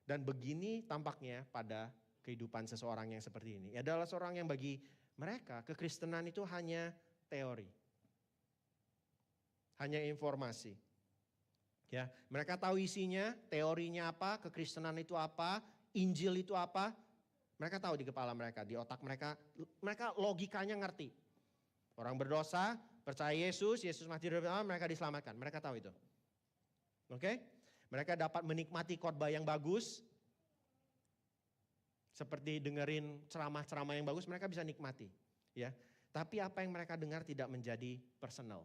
Dan begini tampaknya pada kehidupan seseorang yang seperti ini. Adalah seorang yang bagi mereka kekristenan itu hanya teori. Hanya informasi. Ya, mereka tahu isinya, teorinya apa, kekristenan itu apa, Injil itu apa. Mereka tahu di kepala mereka, di otak mereka logikanya ngerti. Orang berdosa, percaya Yesus mati dari pertama, mereka diselamatkan. Mereka tahu itu. Oke? Mereka dapat menikmati khotbah yang bagus. Seperti dengerin ceramah-ceramah yang bagus, mereka bisa nikmati. Ya. Tapi apa yang mereka dengar tidak menjadi personal.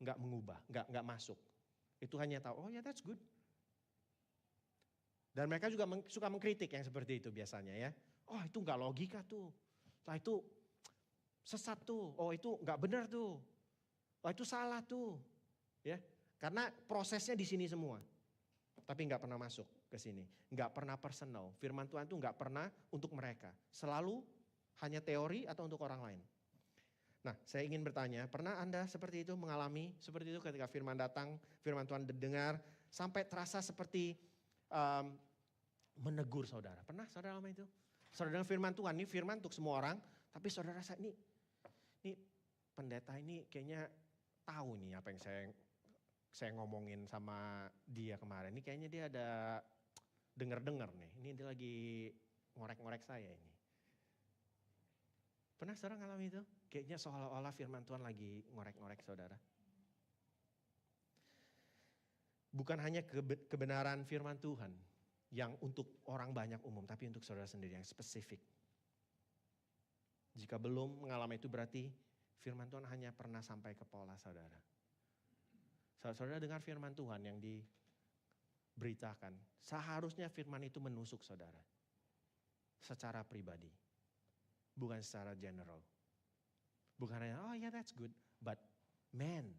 Enggak mengubah, enggak masuk. Itu hanya tahu, oh ya that's good. Dan mereka juga suka mengkritik yang seperti itu biasanya ya. Oh itu enggak logika tuh. Nah itu sesat tuh. Oh itu enggak benar tuh. Oh itu salah tuh. Ya. Karena prosesnya di sini semua. Tapi enggak pernah masuk ke sini. Enggak pernah personal. Firman Tuhan itu enggak pernah untuk mereka. Selalu hanya teori atau untuk orang lain. Nah, saya ingin bertanya, pernah Anda seperti itu, mengalami seperti itu ketika firman datang, firman Tuhan didengar, sampai terasa seperti menegur saudara. Pernah saudara alami itu? Saudara dengar firman Tuhan, ini firman untuk semua orang, tapi saudara rasa ini pendeta ini kayaknya tahu nih apa yang saya ngomongin sama dia kemarin. Ini kayaknya dia ada dengar-dengar nih, ini dia lagi ngorek-ngorek saya ini. Pernah saudara ngalami itu? Kayaknya seolah-olah firman Tuhan lagi ngorek-ngorek saudara. Bukan hanya kebenaran firman Tuhan yang untuk orang banyak umum, tapi untuk saudara sendiri yang spesifik. Jika belum mengalami itu berarti firman Tuhan hanya pernah sampai ke pola saudara. Saudara dengar firman Tuhan yang diberitakan, seharusnya firman itu menusuk saudara. Secara pribadi. Bukan secara general. Bukan hanya, oh yeah that's good. But man.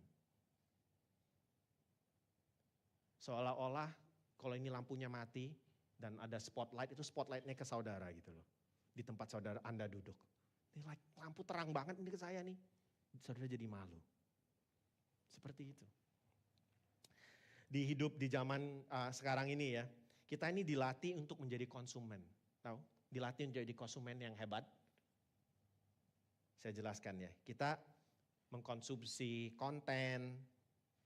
Seolah-olah kalau ini lampunya mati dan ada spotlight, itu spotlightnya ke saudara gitu loh. Di tempat saudara Anda duduk. Ini like, lampu terang banget ini ke saya nih. Saudara jadi malu. Seperti itu. Di hidup di zaman sekarang ini ya. Kita ini dilatih untuk menjadi konsumen. Tahu? Dilatih menjadi konsumen yang hebat. Saya jelaskan ya, kita mengkonsumsi konten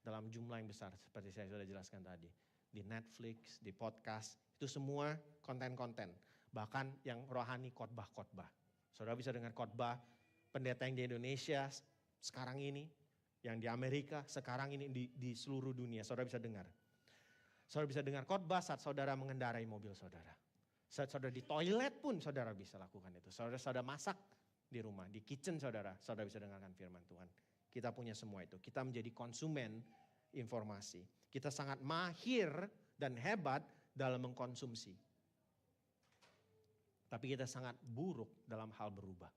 dalam jumlah yang besar seperti saya sudah jelaskan tadi. Di Netflix, di podcast, itu semua konten-konten. Bahkan yang rohani khotbah-khotbah. Saudara bisa dengar khotbah pendeta yang di Indonesia sekarang ini, yang di Amerika sekarang ini di seluruh dunia. Saudara bisa dengar. Saudara bisa dengar khotbah saat saudara mengendarai mobil saudara. Saat saudara di toilet pun saudara bisa lakukan itu. Saudara masak di rumah, di kitchen saudara bisa dengarkan firman Tuhan. Kita punya semua itu. Kita menjadi konsumen informasi. Kita sangat mahir dan hebat dalam mengkonsumsi. Tapi kita sangat buruk dalam hal berubah.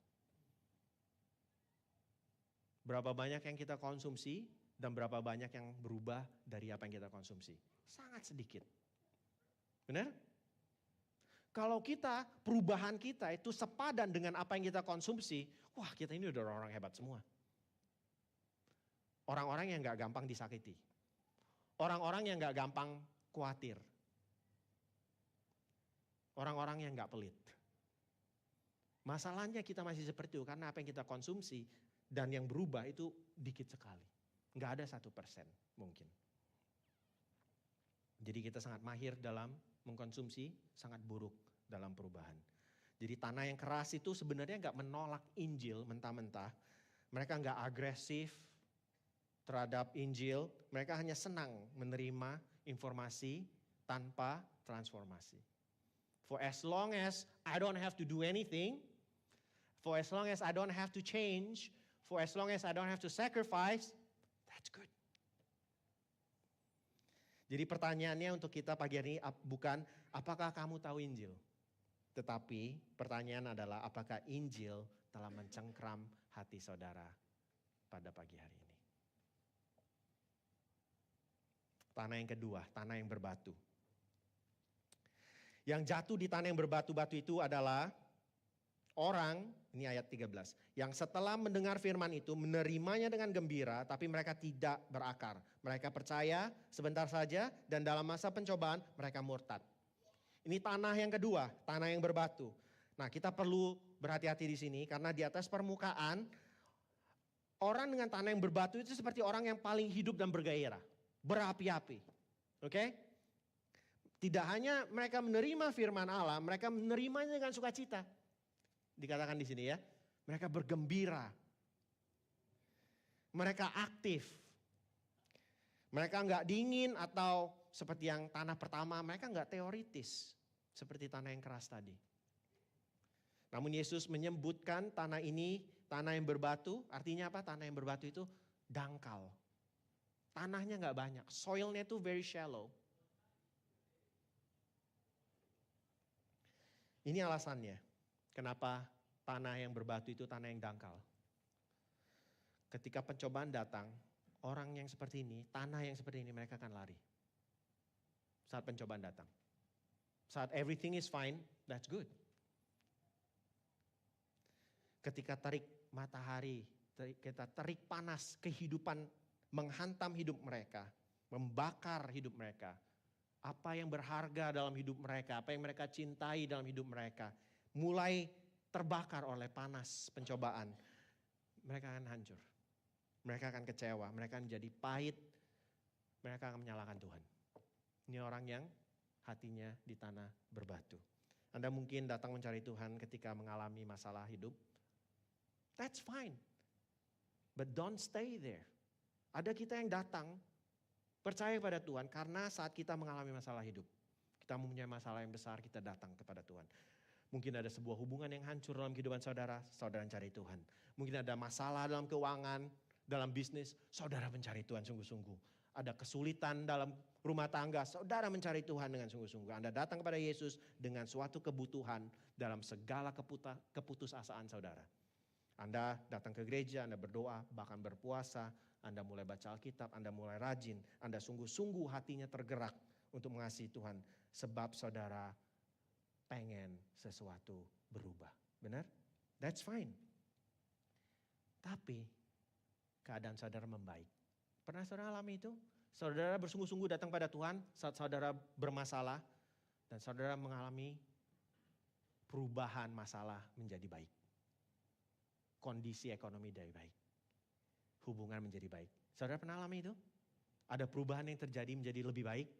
Berapa banyak yang kita konsumsi dan berapa banyak yang berubah dari apa yang kita konsumsi? Sangat sedikit. Benar? Kalau perubahan kita itu sepadan dengan apa yang kita konsumsi, wah kita ini udah orang hebat semua. Orang-orang yang gak gampang disakiti. Orang-orang yang gak gampang khawatir. Orang-orang yang gak pelit. Masalahnya kita masih seperti itu karena apa yang kita konsumsi dan yang berubah itu dikit sekali. Gak ada 1% mungkin. Jadi kita sangat mahir dalam mengkonsumsi, sangat buruk dalam perubahan. Jadi tanah yang keras itu sebenarnya gak menolak Injil mentah-mentah. Mereka gak agresif terhadap Injil. Mereka hanya senang menerima informasi tanpa transformasi. For as long as I don't have to do anything, for as long as I don't have to change, for as long as I don't have to sacrifice, that's good. Jadi pertanyaannya untuk kita pagi hari ini bukan apakah kamu tahu Injil. Tetapi pertanyaan adalah apakah Injil telah mencengkram hati saudara pada pagi hari ini. Tanah yang kedua, tanah yang berbatu. Yang jatuh di tanah yang berbatu-batu itu adalah orang, ini ayat 13, yang setelah mendengar firman itu menerimanya dengan gembira, tapi mereka tidak berakar. Mereka percaya sebentar saja dan dalam masa pencobaan mereka murtad. Ini tanah yang kedua, tanah yang berbatu. Nah, kita perlu berhati-hati di sini karena di atas permukaan orang dengan tanah yang berbatu itu seperti orang yang paling hidup dan bergairah, berapi-api. Oke? Tidak hanya mereka menerima firman Allah, mereka menerimanya dengan sukacita. Dikatakan di sini ya, mereka bergembira. Mereka aktif. Mereka enggak dingin atau seperti yang tanah pertama, mereka enggak teoritis. Seperti tanah yang keras tadi. Namun Yesus menyebutkan tanah ini, tanah yang berbatu, artinya apa? Tanah yang berbatu itu dangkal. Tanahnya enggak banyak, soilnya itu very shallow. Ini alasannya, kenapa tanah yang berbatu itu tanah yang dangkal. Ketika pencobaan datang, orang yang seperti ini, tanah yang seperti ini mereka akan lari. Saat pencobaan datang. Saat everything is fine, that's good. Ketika terik matahari, kita terik panas, kehidupan menghantam hidup mereka, membakar hidup mereka. Apa yang berharga dalam hidup mereka, apa yang mereka cintai dalam hidup mereka, mulai terbakar oleh panas pencobaan. Mereka akan hancur, mereka akan kecewa, mereka akan jadi pahit, mereka akan menyalahkan Tuhan. Ini orang yang hatinya di tanah berbatu. Anda mungkin datang mencari Tuhan ketika mengalami masalah hidup. That's fine. But don't stay there. Ada kita yang datang percaya pada Tuhan karena saat kita mengalami masalah hidup. Kita mempunyai masalah yang besar, kita datang kepada Tuhan. Mungkin ada sebuah hubungan yang hancur dalam kehidupan saudara, saudara mencari Tuhan. Mungkin ada masalah dalam keuangan, dalam bisnis, saudara mencari Tuhan sungguh-sungguh. Ada kesulitan dalam rumah tangga, saudara mencari Tuhan dengan sungguh-sungguh. Anda datang kepada Yesus dengan suatu kebutuhan dalam segala keputusasaan saudara. Anda datang ke gereja, Anda berdoa, bahkan berpuasa, Anda mulai baca Alkitab, Anda mulai rajin, Anda sungguh-sungguh hatinya tergerak untuk mengasihi Tuhan. Sebab saudara pengen sesuatu berubah. Benar? That's fine. Tapi keadaan saudara membaik. Pernah saudara alami itu? Saudara bersungguh-sungguh datang pada Tuhan saat saudara bermasalah dan saudara mengalami perubahan masalah menjadi baik. Kondisi ekonomi jadi baik. Hubungan menjadi baik. Saudara pernah alami itu? Ada perubahan yang terjadi menjadi lebih baik?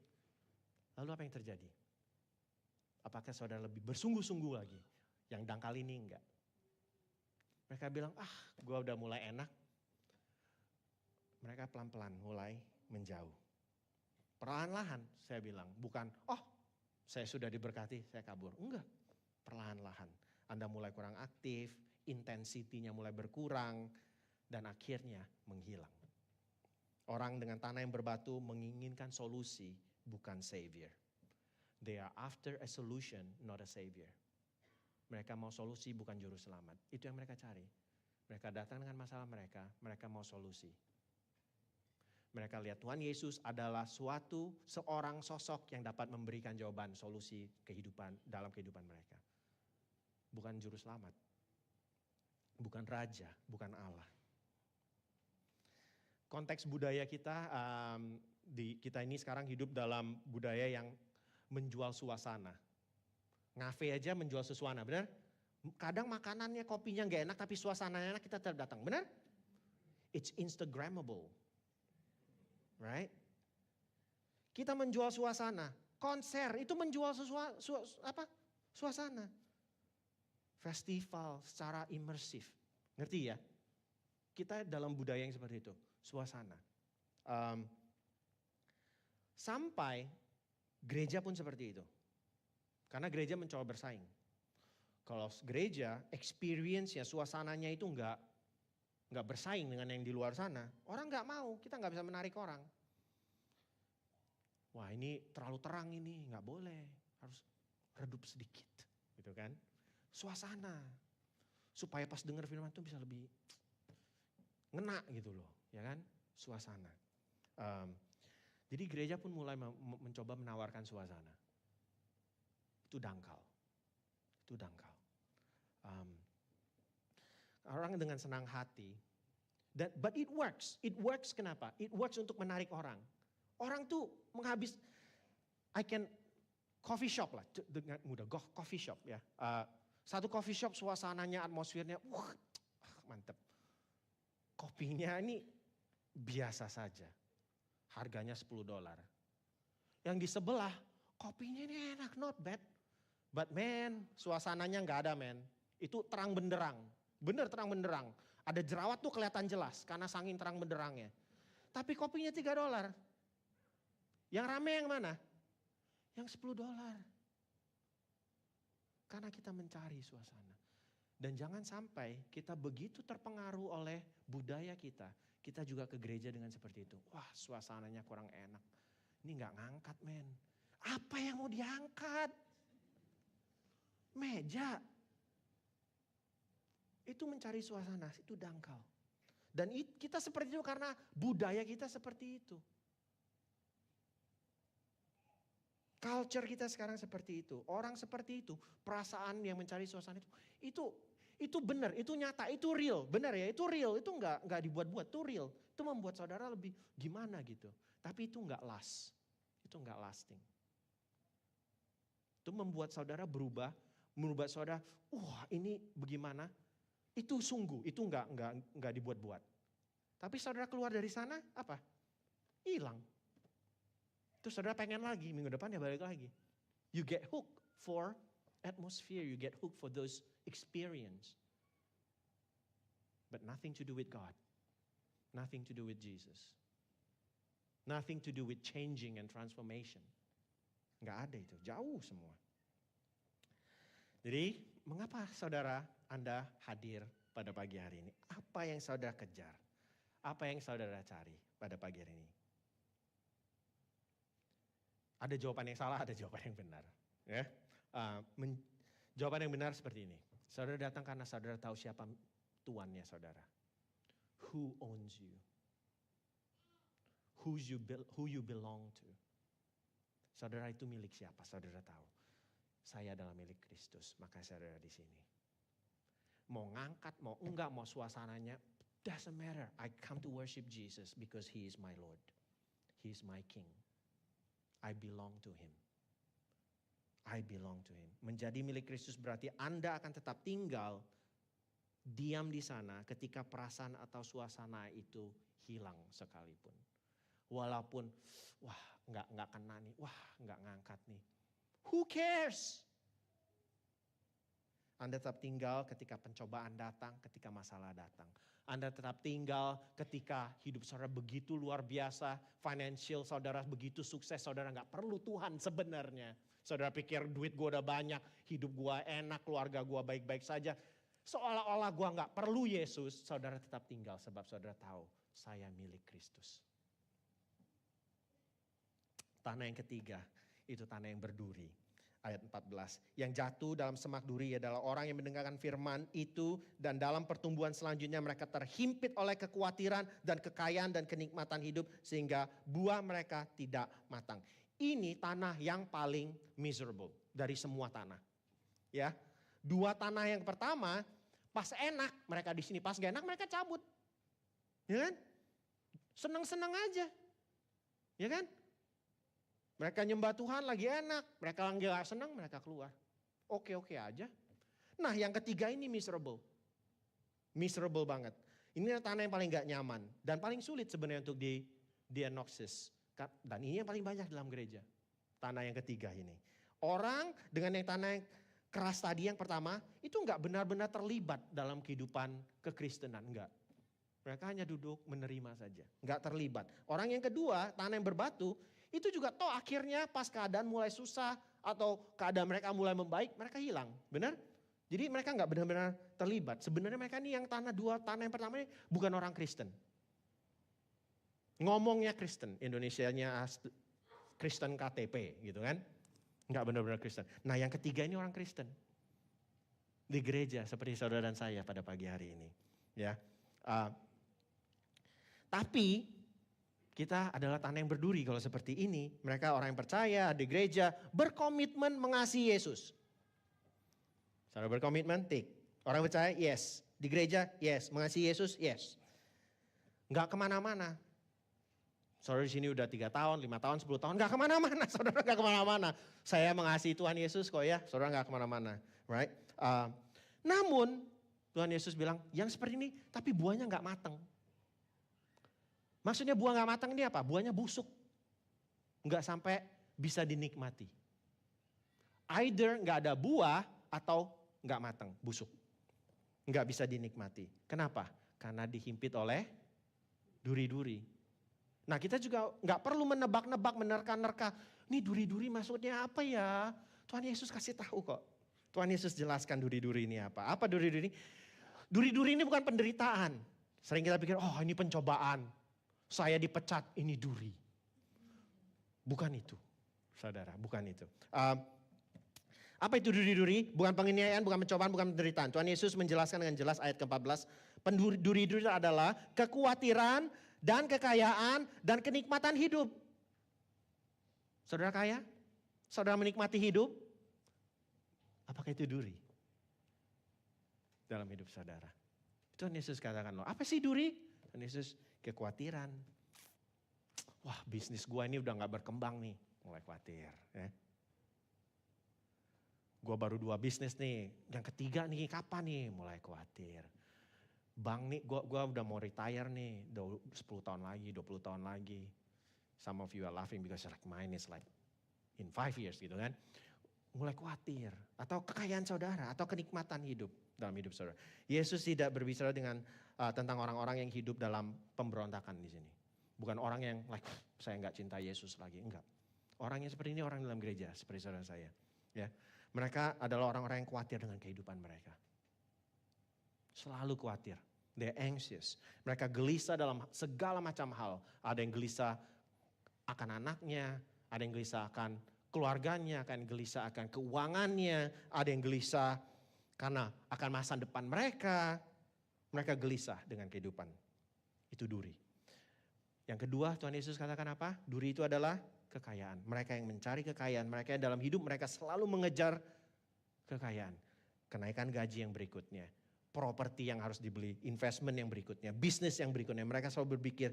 Lalu apa yang terjadi? Apakah saudara lebih bersungguh-sungguh lagi? Yang dangkal ini enggak. Mereka bilang, gue udah mulai enak. Mereka pelan-pelan mulai menjauh. Perlahan-lahan saya bilang, bukan, saya sudah diberkati, saya kabur. Enggak, perlahan-lahan. Anda mulai kurang aktif, intensitinya mulai berkurang, dan akhirnya menghilang. Orang dengan tanah yang berbatu menginginkan solusi, bukan savior. They are after a solution, not a savior. Mereka mau solusi, bukan juru selamat. Itu yang mereka cari. Mereka datang dengan masalah mereka mau solusi. Mereka lihat Tuhan Yesus adalah seorang sosok yang dapat memberikan jawaban, solusi kehidupan dalam kehidupan mereka. Bukan juru selamat. Bukan raja, bukan Allah. Konteks budaya kita, kita ini sekarang hidup dalam budaya yang menjual suasana. Ngafe aja menjual suasana, benar? Kadang makanannya, kopinya gak enak tapi suasananya enak, kita tetap datang, benar? It's Instagrammable. Right? Kita menjual suasana. Konser itu menjual suasana. Festival secara imersif. Ngerti ya? Kita dalam budaya yang seperti itu. Suasana. Sampai gereja pun seperti itu. Karena gereja mencoba bersaing. Kalau gereja, experience-nya, suasananya itu enggak bersaing dengan yang di luar sana, orang nggak mau, kita nggak bisa menarik orang. Wah ini terlalu terang ini, nggak boleh, harus redup sedikit, gitu kan? Suasana, supaya pas dengar firman itu bisa lebih ngena gitu loh, ya kan? Suasana. Jadi gereja pun mulai mencoba menawarkan suasana. Itu dangkal. Orang dengan senang hati, but it works. It works kenapa? It works untuk menarik orang. Orang tuh coffee shop lah, dengan mudah, coffee shop ya. Satu coffee shop suasananya, atmosfernya, mantep. Kopinya ini biasa saja, harganya $10. Yang di sebelah, kopinya ini enak, not bad. But man, suasananya nggak ada man. Itu terang benderang, bener terang benderang. Ada jerawat tuh kelihatan jelas karena saking terang benderangnya. Tapi kopinya $3. Yang rame yang mana? Yang $10. Karena kita mencari suasana. Dan jangan sampai kita begitu terpengaruh oleh budaya kita juga ke gereja dengan seperti itu. Wah, suasananya kurang enak. Ini gak ngangkat men. Apa yang mau diangkat? Meja. Itu mencari suasana, itu dangkal. Dan kita seperti itu karena budaya kita seperti itu. Culture kita sekarang seperti itu. Orang seperti itu, perasaan yang mencari suasana itu benar, itu nyata, itu real. Benar ya, itu real, itu enggak dibuat-buat, itu real. Itu membuat saudara lebih gimana gitu. Tapi itu enggak last. Itu enggak lasting. Itu membuat saudara berubah saudara, ini bagaimana? Itu sungguh, itu enggak dibuat-buat. Tapi saudara keluar dari sana, apa? Hilang. Terus saudara pengen lagi, minggu depan ya balik lagi. You get hooked for atmosphere, you get hooked for those experience. But nothing to do with God. Nothing to do with Jesus. Nothing to do with changing and transformation. Nggak ada itu, jauh semua. Jadi mengapa saudara Anda hadir pada pagi hari ini? Apa yang saudara kejar? Apa yang saudara cari pada pagi hari ini? Ada jawaban yang salah, ada jawaban yang benar. Ya, jawaban yang benar seperti ini. Saudara datang karena saudara tahu siapa tuannya saudara. Who owns you? Who you belong to? Saudara itu milik siapa? Saudara tahu. Saya adalah milik Kristus, maka saudara di sini. Mau ngangkat, mau enggak, mau suasananya, doesn't matter. I come to worship Jesus because He is my Lord. He is my King. I belong to Him. I belong to Him. Menjadi milik Kristus berarti Anda akan tetap tinggal, diam di sana ketika perasaan atau suasana itu hilang sekalipun. Walaupun, nggak kena nih, nggak ngangkat nih. Who cares? Anda tetap tinggal ketika pencobaan datang, ketika masalah datang. Anda tetap tinggal ketika hidup saudara begitu luar biasa, financial saudara begitu sukses, saudara gak perlu Tuhan sebenarnya. Saudara pikir duit gue udah banyak, hidup gue enak, keluarga gue baik-baik saja. Seolah-olah gue gak perlu Yesus, saudara tetap tinggal sebab saudara tahu saya milik Kristus. Tanah yang ketiga, itu tanah yang berduri. Ayat 14, yang jatuh dalam semak duri adalah orang yang mendengarkan firman itu dan dalam pertumbuhan selanjutnya mereka terhimpit oleh kekhawatiran dan kekayaan dan kenikmatan hidup sehingga buah mereka tidak matang. Ini tanah yang paling miserable dari semua tanah. Ya, dua tanah yang pertama pas enak mereka di sini, pas gak enak mereka cabut. Ya kan? Senang-senang aja. Ya kan? Mereka nyembah Tuhan lagi enak, mereka lagi gak senang, mereka keluar. Oke-oke aja. Nah yang ketiga ini miserable. Miserable banget. Ini tanah yang paling gak nyaman. Dan paling sulit sebenarnya untuk diagnosis. Dan ini yang paling banyak dalam gereja. Tanah yang ketiga ini. Orang dengan yang tanah yang keras tadi yang pertama, itu gak benar-benar terlibat dalam kehidupan kekristenan, enggak. Mereka hanya duduk menerima saja, gak terlibat. Orang yang kedua, tanah yang berbatu, itu juga toh akhirnya pas keadaan mulai susah atau keadaan mereka mulai membaik, mereka hilang, benar? Jadi mereka nggak benar-benar terlibat. Sebenarnya mereka ini yang tanah yang pertama ini bukan orang Kristen. Ngomongnya Kristen, Indonesianya Kristen KTP gitu kan. Nggak benar-benar Kristen. Nah yang ketiga ini orang Kristen. Di gereja seperti saudara dan saya pada pagi hari ini. Ya. Tapi kita adalah tanah yang berduri kalau seperti ini. Mereka orang yang percaya, di gereja, berkomitmen mengasihi Yesus. Saudara berkomitmen, tik. Orang percaya, yes. Di gereja, yes. Mengasihi Yesus, yes. Enggak kemana-mana. Saudara di sini udah 3 tahun, 5 tahun, 10 tahun, gak kemana-mana. Saudara gak kemana-mana. Saya mengasihi Tuhan Yesus kok ya, saudara gak kemana-mana. Right? Namun Tuhan Yesus bilang, yang seperti ini tapi buahnya gak matang. Maksudnya buah gak matang ini apa? Buahnya busuk. Gak sampai bisa dinikmati. Either gak ada buah atau gak matang, busuk. Gak bisa dinikmati. Kenapa? Karena dihimpit oleh duri-duri. Nah kita juga gak perlu menebak-nebak, menerka-nerka. Ini duri-duri maksudnya apa ya? Tuhan Yesus kasih tahu kok. Tuhan Yesus jelaskan duri-duri ini apa. Apa duri-duri? Duri-duri ini bukan penderitaan. Sering kita pikir, oh ini pencobaan. Saya dipecat, ini duri. Bukan itu, saudara, bukan itu. Apa itu duri-duri? Bukan penganiayaan, bukan pencobaan, bukan penderitaan. Tuhan Yesus menjelaskan dengan jelas ayat ke-14. Duri-duri adalah kekhawatiran dan kekayaan dan kenikmatan hidup. Saudara kaya? Saudara menikmati hidup? Apakah itu duri? Dalam hidup saudara. Tuhan Yesus katakan loh, apa sih duri? Tuhan Yesus, kekhawatiran. Wah bisnis gua ini udah gak berkembang nih. Mulai khawatir. Ya. Gua baru 2 bisnis nih. Yang ketiga nih kapan nih? Mulai khawatir. Bang nih, gua udah mau retire nih, 10 tahun lagi, 20 tahun lagi. Some of you are laughing because like mine is like in 5 years gitu kan. Mulai khawatir, atau kekayaan saudara, atau kenikmatan hidup dalam hidup saudara. Yesus tidak berbicara dengan tentang orang-orang yang hidup dalam pemberontakan di sini. Bukan orang yang like saya nggak cinta Yesus lagi, enggak. Orang yang seperti ini orang dalam gereja, seperti saudara saya. Ya, mereka adalah orang-orang yang khawatir dengan kehidupan mereka. Selalu khawatir. They're anxious. Mereka gelisah dalam segala macam hal. Ada yang gelisah akan anaknya. Ada yang gelisah akan keluarganya. Ada yang gelisah akan keuangannya. Ada yang gelisah karena akan masa depan mereka. Mereka gelisah dengan kehidupan. Itu duri. Yang kedua Tuhan Yesus katakan apa? Duri itu adalah kekayaan. Mereka yang mencari kekayaan. Mereka yang dalam hidup mereka selalu mengejar kekayaan. Kenaikan gaji yang berikutnya. Properti yang harus dibeli, investment yang berikutnya, bisnis yang berikutnya. Mereka selalu berpikir,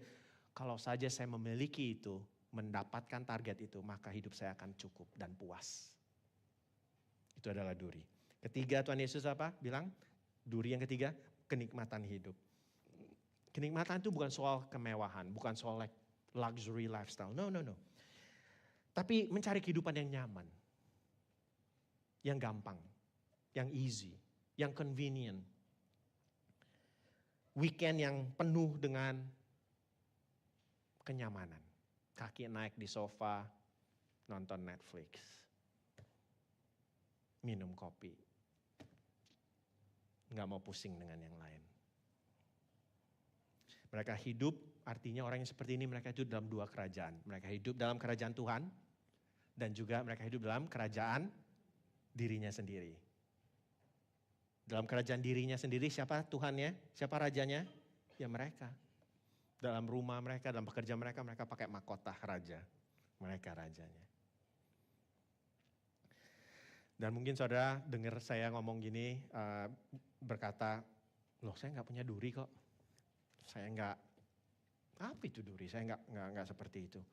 kalau saja saya memiliki itu, mendapatkan target itu, maka hidup saya akan cukup dan puas. Itu adalah duri. Ketiga Tuhan Yesus apa? Bilang, duri yang ketiga, kenikmatan hidup. Kenikmatan itu bukan soal kemewahan, bukan soal like luxury lifestyle. No. Tapi mencari kehidupan yang nyaman, yang gampang, yang easy, yang convenient. Weekend yang penuh dengan kenyamanan. Kaki naik di sofa, nonton Netflix, minum kopi. Nggak mau pusing dengan yang lain. Mereka hidup, artinya orang yang seperti ini mereka hidup dalam 2 kerajaan. Mereka hidup dalam kerajaan Tuhan dan juga mereka hidup dalam kerajaan dirinya sendiri. Dalam kerajaan dirinya sendiri siapa Tuhannya? Siapa rajanya? Ya mereka. Dalam rumah mereka, dalam pekerjaan mereka, mereka pakai mahkota raja. Mereka rajanya. Dan mungkin saudara dengar saya ngomong gini, berkata, loh saya gak punya duri kok. Saya gak, apa itu duri? Saya gak seperti itu.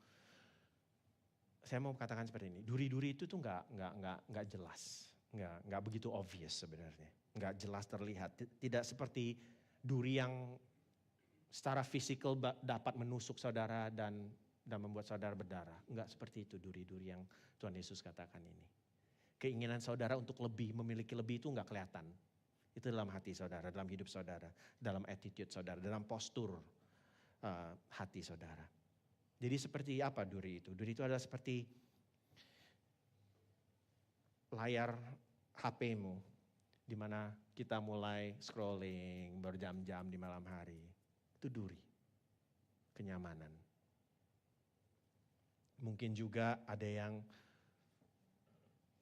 Saya mau katakan seperti ini, duri-duri itu tuh gak jelas. Gak begitu obvious sebenarnya. Nggak jelas terlihat, tidak seperti duri yang secara fisikal dapat menusuk saudara dan membuat saudara berdarah. Nggak seperti itu duri-duri yang Tuhan Yesus katakan ini. Keinginan saudara untuk lebih, memiliki lebih itu nggak kelihatan. Itu dalam hati saudara, dalam hidup saudara, dalam attitude saudara, dalam postur hati saudara. Jadi seperti apa duri itu? Duri itu adalah seperti layar HP-mu. Di mana kita mulai scrolling berjam-jam di malam hari. Itu duri. Kenyamanan. Mungkin juga ada yang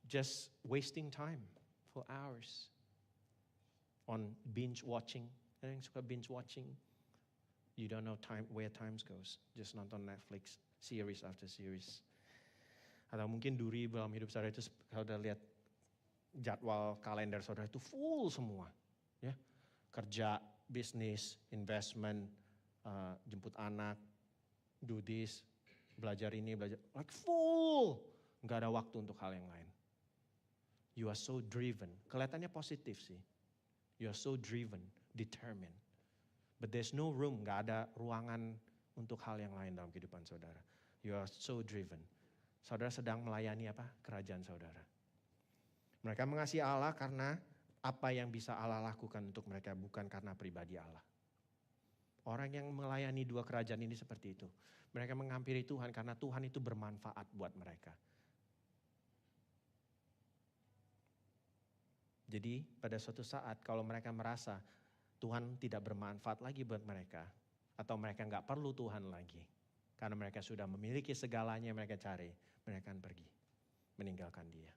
just wasting time for hours on binge watching. Ada yang suka binge watching. You don't know where time goes. Just nonton Netflix series after series. Atau mungkin duri dalam hidup saudara itu saudara lihat jadwal kalender saudara itu full semua. Ya. Kerja, bisnis, investment, jemput anak, do this, belajar ini, belajar, like full. Nggak ada waktu untuk hal yang lain. You are so driven. Kelihatannya positif sih. You are so driven, determined. But there's no room, nggak ada ruangan untuk hal yang lain dalam kehidupan saudara. You are so driven. Saudara sedang melayani apa? Kerajaan saudara. Mereka mengasihi Allah karena apa yang bisa Allah lakukan untuk mereka, bukan karena pribadi Allah. Orang yang melayani dua kerajaan ini seperti itu. Mereka menghampiri Tuhan karena Tuhan itu bermanfaat buat mereka. Jadi pada suatu saat kalau mereka merasa Tuhan tidak bermanfaat lagi buat mereka, atau mereka nggak perlu Tuhan lagi, karena mereka sudah memiliki segalanya yang mereka cari, mereka akan pergi, meninggalkan Dia.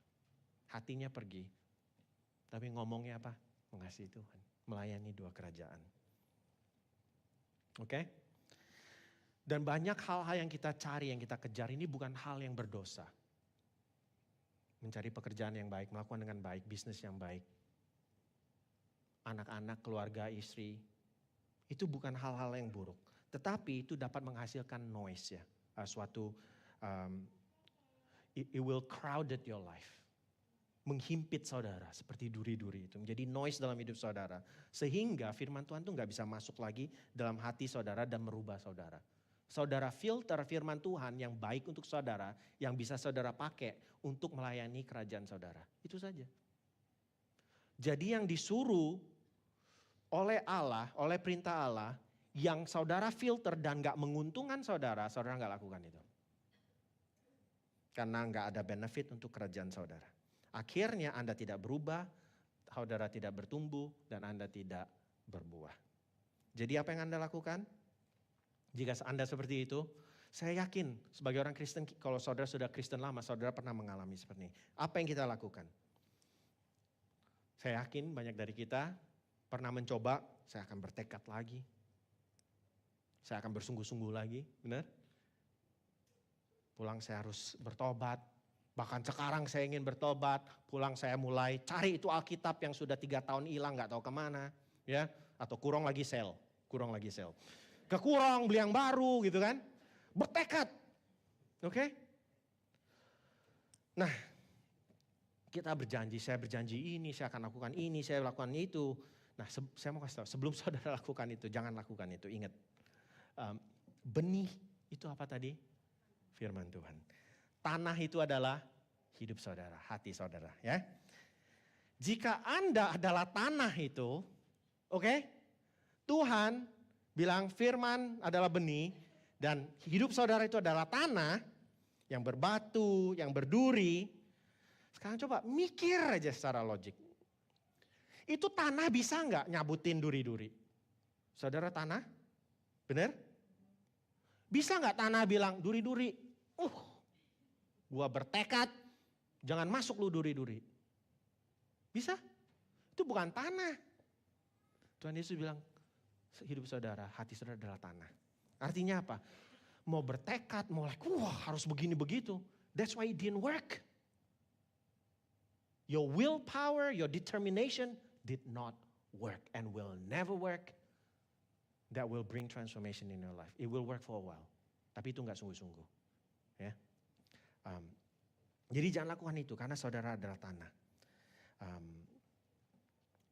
Hatinya pergi, tapi ngomongnya apa? Mengasihi Tuhan, melayani dua kerajaan. Oke? Dan banyak hal-hal yang kita cari, yang kita kejar ini bukan hal yang berdosa. Mencari pekerjaan yang baik, melakukan dengan baik, bisnis yang baik. Anak-anak, keluarga, istri. Itu bukan hal-hal yang buruk. Tetapi itu dapat menghasilkan noise ya. It will crowded your life. Menghimpit saudara seperti duri-duri itu. Menjadi noise dalam hidup saudara. Sehingga firman Tuhan itu gak bisa masuk lagi dalam hati saudara dan merubah saudara. Saudara filter firman Tuhan yang baik untuk saudara, yang bisa saudara pakai untuk melayani kerajaan saudara. Itu saja. Jadi yang disuruh oleh Allah, oleh perintah Allah, yang saudara filter dan gak menguntungkan saudara, saudara gak lakukan itu. Karena gak ada benefit untuk kerajaan saudara. Akhirnya Anda tidak berubah, saudara tidak bertumbuh, dan Anda tidak berbuah. Jadi apa yang Anda lakukan? Jika Anda seperti itu, saya yakin sebagai orang Kristen, kalau saudara sudah Kristen lama, saudara pernah mengalami seperti ini. Apa yang kita lakukan? Saya yakin banyak dari kita pernah mencoba, saya akan bertekad lagi. Saya akan bersungguh-sungguh lagi, benar? Pulang saya harus bertobat. Bahkan sekarang saya ingin bertobat, pulang saya mulai cari itu Alkitab yang sudah 3 tahun hilang, gak tahu kemana. Ya, atau kurang lagi sel. Kekurang, beli yang baru gitu kan. Bertekad. Oke? Nah, kita berjanji, saya berjanji ini, saya akan lakukan ini, saya lakukan itu. Nah, saya mau kasih tahu, sebelum saudara lakukan itu, jangan lakukan itu. Ingat, benih itu apa tadi? Firman Tuhan. Tanah itu adalah hidup saudara, hati saudara. Ya. Jika Anda adalah tanah itu, oke? Tuhan bilang firman adalah benih dan hidup saudara itu adalah tanah yang berbatu, yang berduri. Sekarang coba mikir aja secara logik. Itu tanah bisa nggak nyabutin duri-duri? Saudara tanah? Benar? Bisa nggak tanah bilang duri-duri? Gua bertekad jangan masuk lu duri-duri. Bisa? Itu bukan tanah. Tuhan Yesus bilang, hidup saudara, hati saudara adalah tanah. Artinya apa? Mau bertekad, mau harus begini begitu. That's why it didn't work. Your willpower, your determination did not work and will never work. That will bring transformation in your life. It will work for a while. Tapi itu gak sungguh-sungguh. Ya. Jadi jangan lakukan itu karena saudara adalah tanah.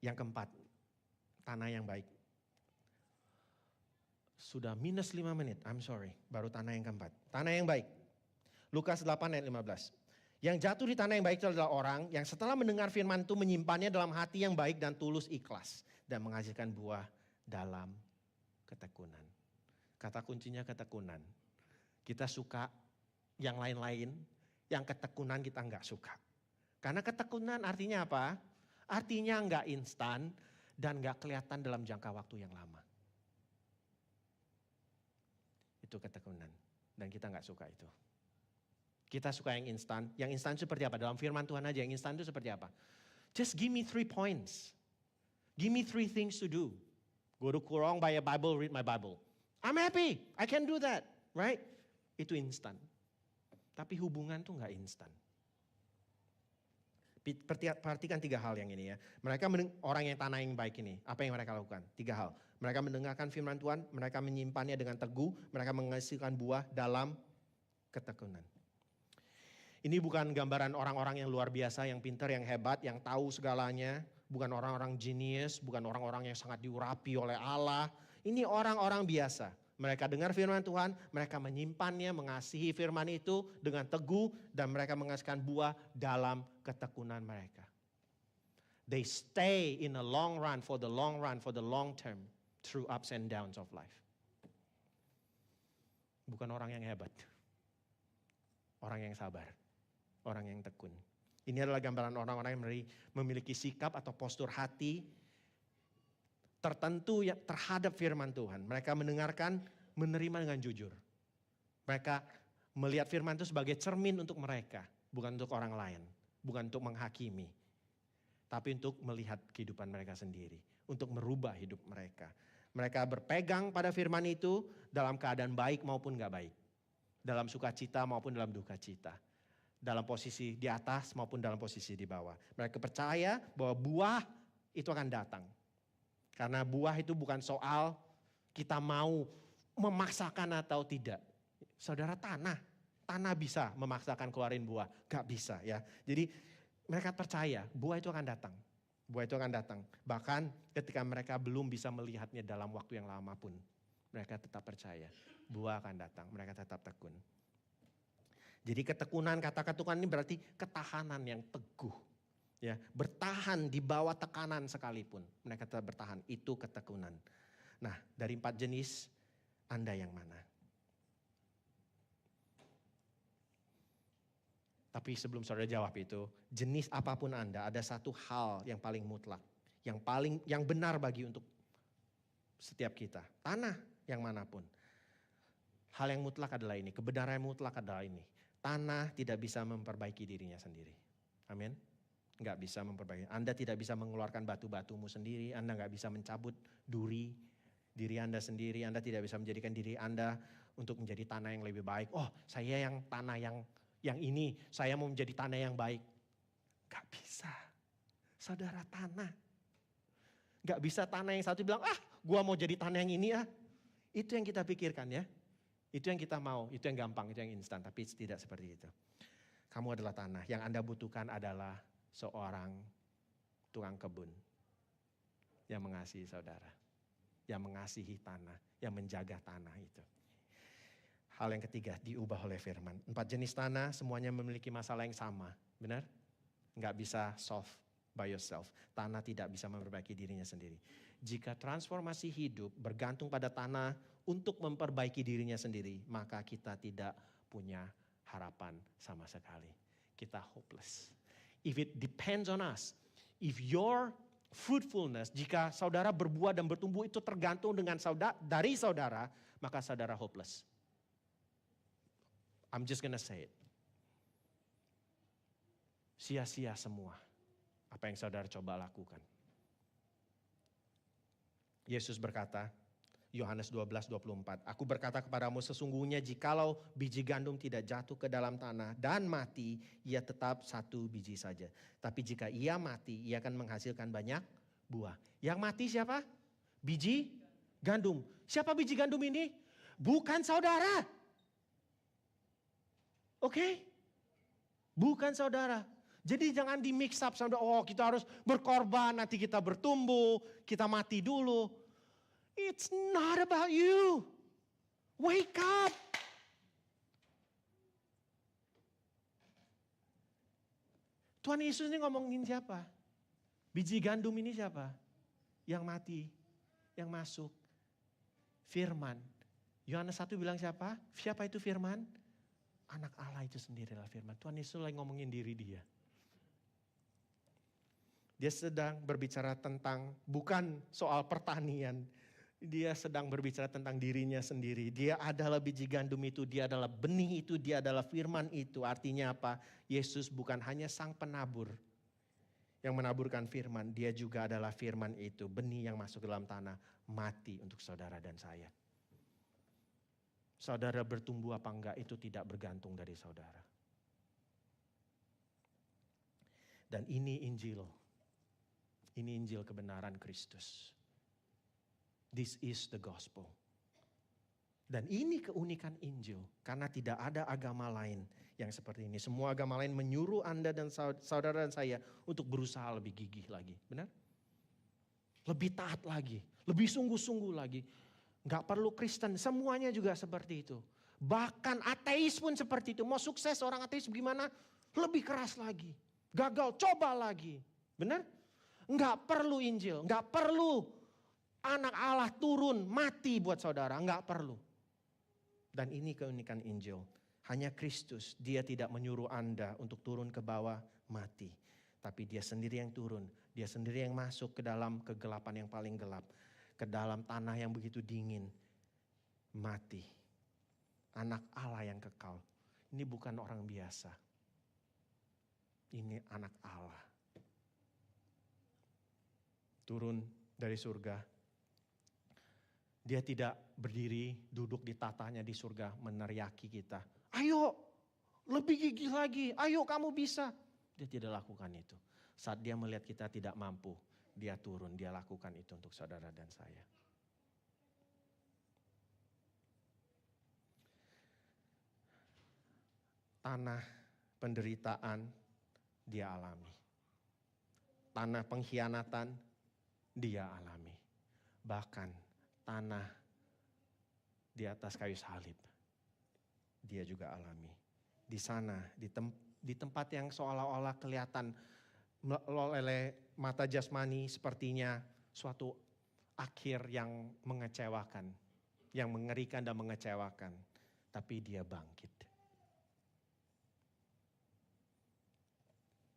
Yang keempat, tanah yang baik. Sudah minus 5 menit, I'm sorry. Baru tanah yang keempat. Tanah yang baik. Lukas 8 ayat 15. Yang jatuh di tanah yang baik itu adalah orang yang setelah mendengar firman itu menyimpannya dalam hati yang baik dan tulus ikhlas. Dan menghasilkan buah dalam ketekunan. Kata kuncinya ketekunan. Kita suka yang lain-lain, yang ketekunan kita enggak suka. Karena ketekunan artinya apa? Artinya enggak instan dan enggak kelihatan dalam jangka waktu yang lama. Itu ketekunan dan kita enggak suka itu. Kita suka yang instan. Yang instan seperti apa? Dalam firman Tuhan aja yang instan itu seperti apa? Just give me 3 points. Give me 3 things to do. Go to Qur'an, buy a Bible, read my Bible. I'm happy, I can do that, right? Itu instan. Tapi hubungan tuh gak instan. Perhatikan 3 hal yang ini ya. Mereka orang yang tanah yang baik ini, apa yang mereka lakukan? 3 hal. Mereka mendengarkan firman Tuhan, mereka menyimpannya dengan teguh, mereka menghasilkan buah dalam Ketekunan. Ini bukan gambaran orang-orang yang luar biasa, yang pintar, yang hebat, yang tahu segalanya. Bukan orang-orang genius, bukan orang-orang yang sangat diurapi oleh Allah. Ini orang-orang biasa. Mereka dengar firman Tuhan, mereka menyimpannya, mengasihi firman itu dengan teguh, dan mereka menghasilkan buah dalam ketekunan mereka. They stay in the long run, for the long term, through ups and downs of life. Bukan orang yang hebat, orang yang sabar, orang yang tekun. Ini adalah gambaran orang-orang yang memiliki sikap atau postur hati tertentu terhadap firman Tuhan. Mereka mendengarkan, menerima dengan jujur. Mereka melihat firman itu sebagai cermin untuk mereka, bukan untuk orang lain, bukan untuk menghakimi, tapi untuk melihat kehidupan mereka sendiri, untuk merubah hidup mereka. Mereka berpegang pada firman itu dalam keadaan baik maupun gak baik, dalam sukacita maupun dalam duka cita, dalam posisi di atas maupun dalam posisi di bawah. Mereka percaya bahwa buah itu akan datang. Karena buah itu bukan soal kita mau memaksakan atau tidak. Saudara, tanah bisa memaksakan keluarin buah, gak bisa ya. Jadi mereka percaya buah itu akan datang. Buah itu akan datang. Bahkan ketika mereka belum bisa melihatnya dalam waktu yang lama pun, mereka tetap percaya buah akan datang. Mereka tetap tekun. Jadi ketekunan, kata ketekunan ini berarti ketahanan yang teguh. Ya, bertahan di bawah tekanan sekalipun. Mereka tetap bertahan, itu ketekunan. Nah, dari 4 jenis, Anda yang mana? Tapi sebelum saudara jawab itu, jenis apapun Anda, ada satu hal yang paling mutlak, yang benar bagi untuk setiap kita. Tanah yang manapun. Hal yang mutlak adalah ini, kebenaran yang mutlak adalah ini. Tanah tidak bisa memperbaiki dirinya sendiri. Amin. Enggak bisa memperbaiki. Anda tidak bisa mengeluarkan batu-batumu sendiri. Anda enggak bisa mencabut diri Anda sendiri. Anda tidak bisa menjadikan diri Anda untuk menjadi tanah yang lebih baik. Oh, saya yang tanah yang ini, saya mau menjadi tanah yang baik. Enggak bisa. Saudara, tanah. Enggak bisa tanah yang satu bilang, gua mau jadi tanah yang ini . Itu yang kita pikirkan ya. Itu yang kita mau, itu yang gampang, itu yang instan. Tapi tidak seperti itu. Kamu adalah tanah. Yang Anda butuhkan adalah seorang tukang kebun yang mengasihi saudara, yang mengasihi tanah, yang menjaga tanah itu. Hal yang ketiga, diubah oleh firman. 4 jenis tanah semuanya memiliki masalah yang sama, benar? Enggak bisa solve by yourself. Tanah tidak bisa memperbaiki dirinya sendiri. Jika transformasi hidup bergantung pada tanah untuk memperbaiki dirinya sendiri, maka kita tidak punya harapan sama sekali. Kita hopeless. If it depends on us, if your fruitfulness, jika saudara berbuah dan bertumbuh itu tergantung dari saudara, maka saudara hopeless. I'm just gonna say it. Sia-sia semua apa yang saudara coba lakukan. Yesus berkata, Yohanes 12:24, aku berkata kepadamu sesungguhnya jikalau biji gandum tidak jatuh ke dalam tanah dan mati, ia tetap 1 biji saja. Tapi jika ia mati, ia akan menghasilkan banyak buah. Yang mati siapa? Biji gandum. Siapa biji gandum ini? Bukan saudara. Oke? Bukan saudara. Jadi jangan di mix up sama, kita harus berkorban, nanti kita bertumbuh, kita mati dulu. It's not about you. Wake up. Tuhan Yesus ini ngomongin siapa? Biji gandum ini siapa? Yang mati, yang masuk. Firman. Yohanes 1 bilang siapa? Siapa itu firman? Anak Allah itu sendirilah firman. Tuhan Yesus lagi ngomongin diri dia. Dia sedang berbicara tentang bukan soal pertanian. Dia sedang berbicara tentang dirinya sendiri. Dia adalah biji gandum itu, dia adalah benih itu, dia adalah firman itu. Artinya apa? Yesus bukan hanya sang penabur yang menaburkan firman. Dia juga adalah firman itu, benih yang masuk ke dalam tanah, mati untuk saudara dan saya. Saudara bertumbuh apa enggak itu tidak bergantung dari saudara. Dan ini Injil. Ini Injil kebenaran Kristus. This is the gospel. Dan ini keunikan Injil, karena tidak ada agama lain yang seperti ini. Semua agama lain menyuruh Anda dan saudara dan saya untuk berusaha lebih gigih lagi. Benar? Lebih taat lagi, lebih sungguh-sungguh lagi. Gak perlu Kristen, semuanya juga seperti itu. Bahkan ateis pun seperti itu. Mau sukses orang ateis gimana? Lebih keras lagi. Gagal, coba lagi. Benar? Gak perlu Injil, gak perlu anak Allah turun mati buat saudara, gak perlu. Dan ini keunikan Injil. Hanya Kristus, dia tidak menyuruh Anda untuk turun ke bawah mati. Tapi dia sendiri yang turun, dia sendiri yang masuk ke dalam kegelapan yang paling gelap. Ke dalam tanah yang begitu dingin, mati. Anak Allah yang kekal. Ini bukan orang biasa. Ini anak Allah. Turun dari surga. Dia tidak berdiri, duduk di tatanya di surga, meneriaki kita. Ayo, lebih gigih lagi, ayo kamu bisa. Dia tidak lakukan itu. Saat dia melihat kita tidak mampu, dia turun, dia lakukan itu untuk saudara dan saya. Tanah penderitaan dia alami. Tanah pengkhianatan dia alami. Bahkan tanah di atas kayu salib dia juga alami. Di sana, di tempat yang seolah-olah kelihatan oleh mata jasmani sepertinya suatu akhir yang mengecewakan, yang mengerikan dan mengecewakan. Tapi dia bangkit.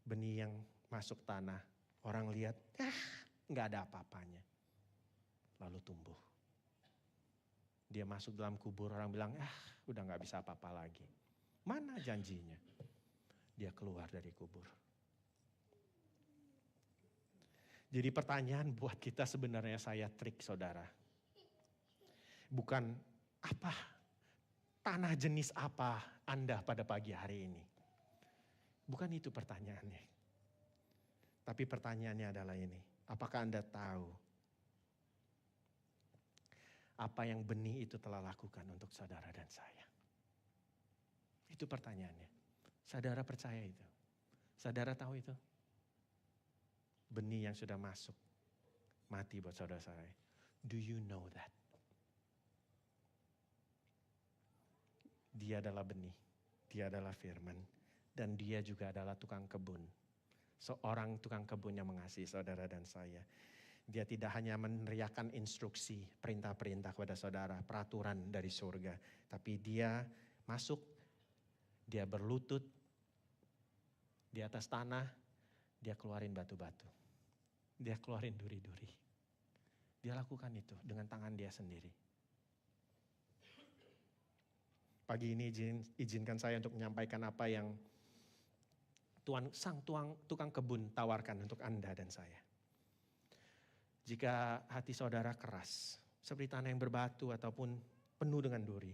Benih yang masuk tanah, orang lihat, nggak ada apa-apanya. Lalu tumbuh. Dia masuk dalam kubur, orang bilang, udah gak bisa apa-apa lagi. Mana janjinya? Dia keluar dari kubur. Jadi pertanyaan buat kita sebenarnya saya trik saudara. Bukan apa, tanah jenis apa Anda pada pagi hari ini. Bukan itu pertanyaannya. Tapi pertanyaannya adalah ini, apakah Anda tahu apa yang benih itu telah lakukan untuk saudara dan saya? Itu pertanyaannya. Saudara percaya itu? Saudara tahu itu? Benih yang sudah masuk, mati buat saudara saya. Do you know that? Dia adalah benih, dia adalah firman, dan dia juga adalah tukang kebun. Seorang tukang kebun yang mengasihi saudara dan saya. Dia tidak hanya meneriakkan instruksi, perintah-perintah kepada saudara, peraturan dari surga. Tapi dia masuk, dia berlutut di atas tanah, dia keluarin batu-batu. Dia keluarin duri-duri. Dia lakukan itu dengan tangan dia sendiri. Pagi ini izinkan saya untuk menyampaikan apa yang tukang kebun tawarkan untuk Anda dan saya. Jika hati saudara keras, seperti tanah yang berbatu ataupun penuh dengan duri.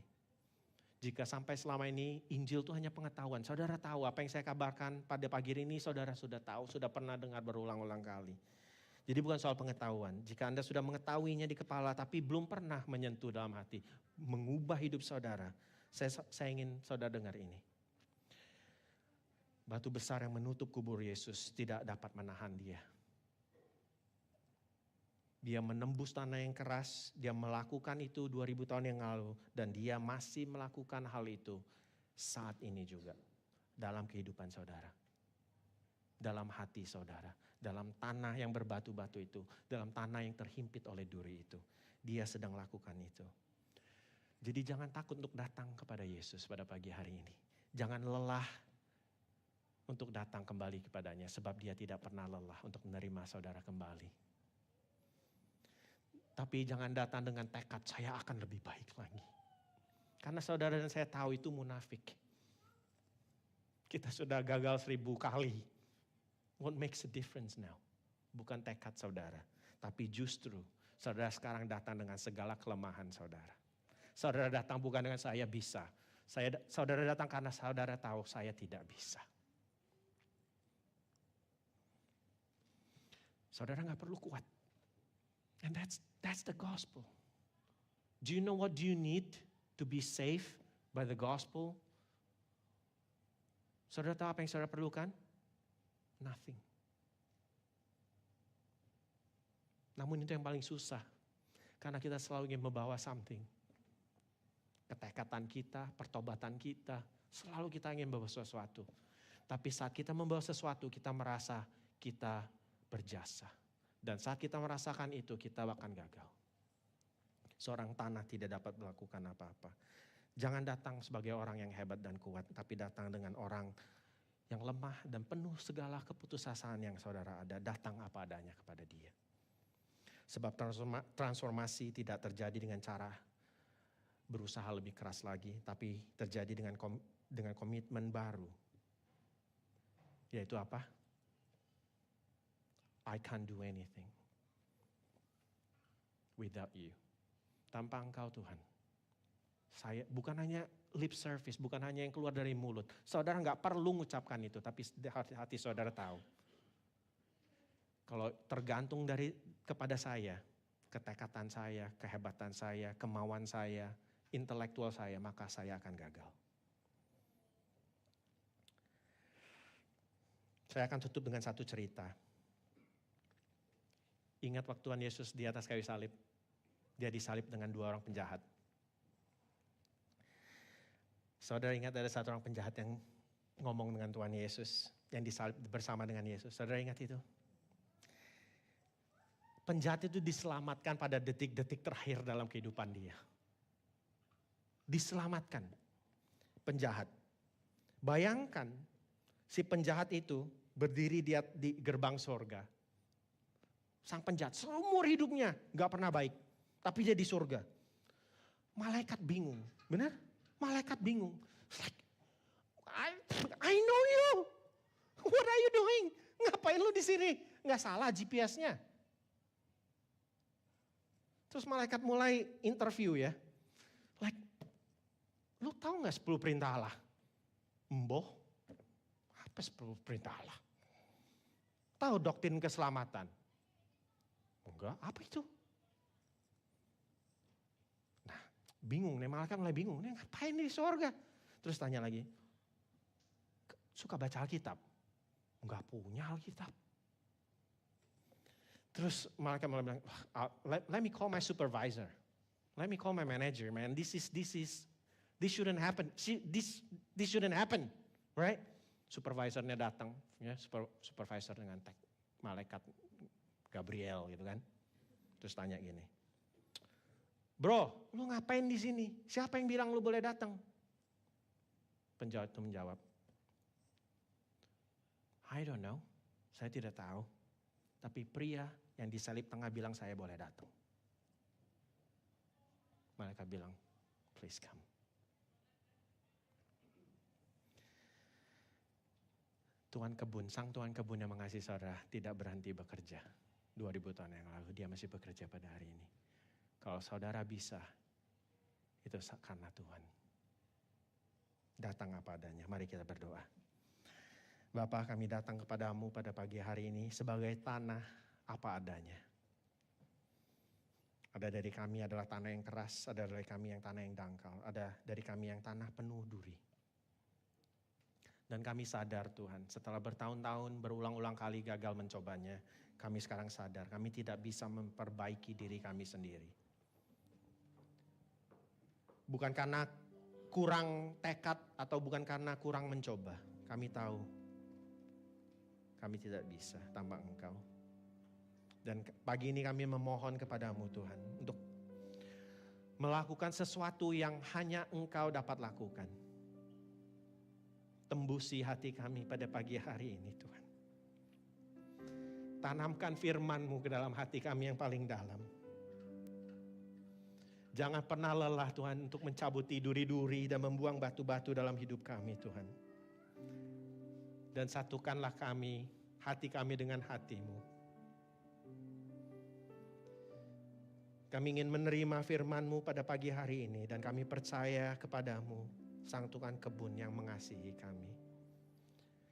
Jika sampai selama ini Injil itu hanya pengetahuan, saudara tahu apa yang saya kabarkan pada pagi ini, saudara sudah tahu, sudah pernah dengar berulang-ulang kali. Jadi bukan soal pengetahuan, jika Anda sudah mengetahuinya di kepala tapi belum pernah menyentuh dalam hati, mengubah hidup saudara, saya ingin saudara dengar ini. Batu besar yang menutup kubur Yesus tidak dapat menahan dia. Dia menembus tanah yang keras, dia melakukan itu 2000 tahun yang lalu. Dan dia masih melakukan hal itu saat ini juga. Dalam kehidupan saudara. Dalam hati saudara. Dalam tanah yang berbatu-batu itu. Dalam tanah yang terhimpit oleh duri itu. Dia sedang lakukan itu. Jadi jangan takut untuk datang kepada Yesus pada pagi hari ini. Jangan lelah untuk datang kembali kepadanya. Sebab dia tidak pernah lelah untuk menerima saudara kembali. Tapi jangan datang dengan tekad saya akan lebih baik lagi. Karena saudara dan saya tahu itu munafik. Kita sudah gagal 1000 kali. What makes a difference now? Bukan tekad saudara. Tapi justru saudara sekarang datang dengan segala kelemahan saudara. Saudara datang bukan dengan saya bisa. Saudara datang karena saudara tahu saya tidak bisa. Saudara gak perlu kuat. And that's the gospel. Do you know what you need to be saved by the gospel. Saudara tahu apa yang saudara perlukan? Nothing. Namun itu yang paling susah. Karena kita selalu ingin membawa something. Ketekatan kita, pertobatan kita, selalu kita ingin membawa sesuatu. Tapi saat kita membawa sesuatu, kita merasa kita berjasa. Dan saat kita merasakan itu, kita akan gagal. Seorang tanah tidak dapat melakukan apa-apa. Jangan datang sebagai orang yang hebat dan kuat, tapi datang dengan orang yang lemah dan penuh segala keputusasaan yang saudara ada. Datang apa adanya kepada dia. Sebab transformasi tidak terjadi dengan cara berusaha lebih keras lagi, tapi terjadi dengan komitmen baru. Yaitu apa? I can't do anything without you. Tanpa engkau Tuhan. Saya bukan hanya lip service, bukan hanya yang keluar dari mulut. Saudara nggak perlu mengucapkan itu, tapi hati saudara tahu. Kalau tergantung kepada saya, ketekatan saya, kehebatan saya, kemauan saya, intelektual saya, maka saya akan gagal. Saya akan tutup dengan satu cerita. Ingat waktu Tuhan Yesus di atas kayu salib. Dia disalib dengan 2 orang penjahat. Saudara ingat ada 1 orang penjahat yang ngomong dengan Tuhan Yesus. Yang disalib bersama dengan Yesus. Saudara ingat itu? Penjahat itu diselamatkan pada detik-detik terakhir dalam kehidupan dia. Diselamatkan. Penjahat. Bayangkan si penjahat itu berdiri di gerbang sorga. Sang penjahat seumur hidupnya gak pernah baik. Tapi dia di surga. Malaikat bingung. Benar? Malaikat bingung. Like, I know you. What are you doing? Ngapain lu di sini? Gak salah GPS-nya. Terus malaikat mulai interview ya. Like, lu tahu gak 10 perintah Allah? Mboh. Apa 10 perintah Allah? Tahu doktrin keselamatan? Enggak, apa itu? Nah, bingung nih, malaikat mulai bingung. Nih ngapain di surga? Terus tanya lagi, suka baca Alkitab? Enggak punya Alkitab. Terus malaikat mulai bilang, let me call my supervisor. Let me call my manager, man. This shouldn't happen. This shouldn't happen, right? Supervisornya datang, ya, supervisor dengan malaikat Gabriel gitu kan. Terus tanya gini, bro, lu ngapain di sini? Siapa yang bilang lu boleh datang? Penjahat itu menjawab, I don't know, saya tidak tahu. Tapi pria yang disalib tengah bilang saya boleh datang. Malaikat bilang, please come. Sang Tuhan kebun yang mengasihi saudara tidak berhenti bekerja. 2000 tahun yang lalu dia masih bekerja pada hari ini. Kalau saudara bisa, itu karena Tuhan. Datang apa adanya, mari kita berdoa. Bapa, kami datang kepadamu pada pagi hari ini sebagai tanah apa adanya. Ada dari kami adalah tanah yang keras, ada dari kami yang tanah yang dangkal, ada dari kami yang tanah penuh duri. Dan kami sadar Tuhan, setelah bertahun-tahun berulang-ulang kali gagal mencobanya, kami sekarang sadar kami tidak bisa memperbaiki diri kami sendiri. Bukan karena kurang tekad atau bukan karena kurang mencoba. Kami tahu kami tidak bisa tanpa Engkau. Dan pagi ini kami memohon kepadamu Tuhan untuk melakukan sesuatu yang hanya Engkau dapat lakukan. Tembusi hati kami pada pagi hari ini Tuhan. Tanamkan firman-Mu ke dalam hati kami yang paling dalam. Jangan pernah lelah Tuhan untuk mencabuti duri-duri dan membuang batu-batu dalam hidup kami Tuhan. Dan satukanlah kami, hati kami dengan hati-Mu. Kami ingin menerima firman-Mu pada pagi hari ini dan kami percaya kepadamu, Sang Tuhan kebun yang mengasihi kami.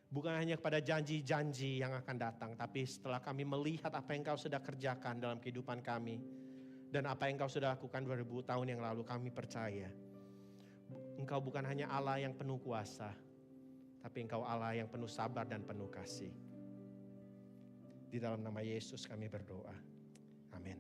Bukan hanya kepada janji-janji yang akan datang, tapi setelah kami melihat apa yang Kau sudah kerjakan dalam kehidupan kami, dan apa yang Kau sudah lakukan 2000 tahun yang lalu, kami percaya Engkau bukan hanya Allah yang penuh kuasa, tapi Engkau Allah yang penuh sabar dan penuh kasih. Di dalam nama Yesus kami berdoa. Amin.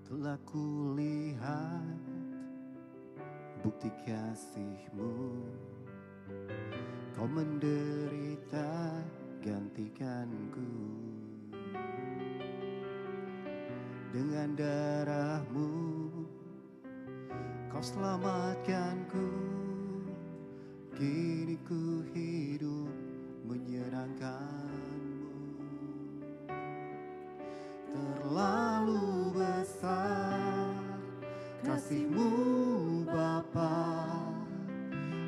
Telah kulihat bukti kasih-Mu, Kau menderita gantikanku. Dengan darah-Mu Kau selamatkanku. Kini ku hidup menyenangkan-Mu. Terlalu besar kasih-Mu Bapa,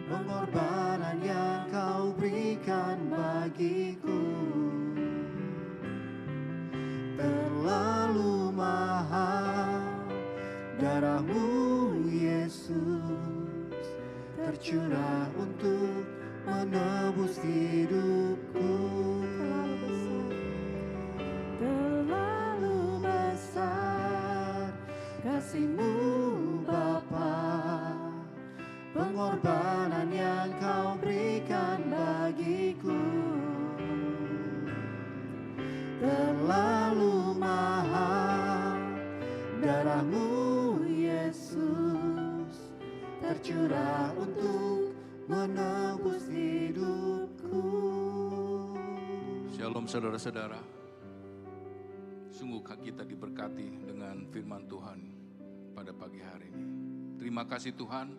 pengorbanan yang Kau berikan bagiku. Terlalu mahal darah-Mu Yesus, tercurah untuk menebus hidupku. Terlalu besar kasih-Mu Bapa, pengorbanan yang Kau berikan bagiku. Terlalu mahal darah-Mu Yesus, tercurah untuk menebus hidupku. Shalom saudara-saudara. Sungguh kita diberkati dengan firman Tuhan pada pagi hari ini. Terima kasih Tuhan,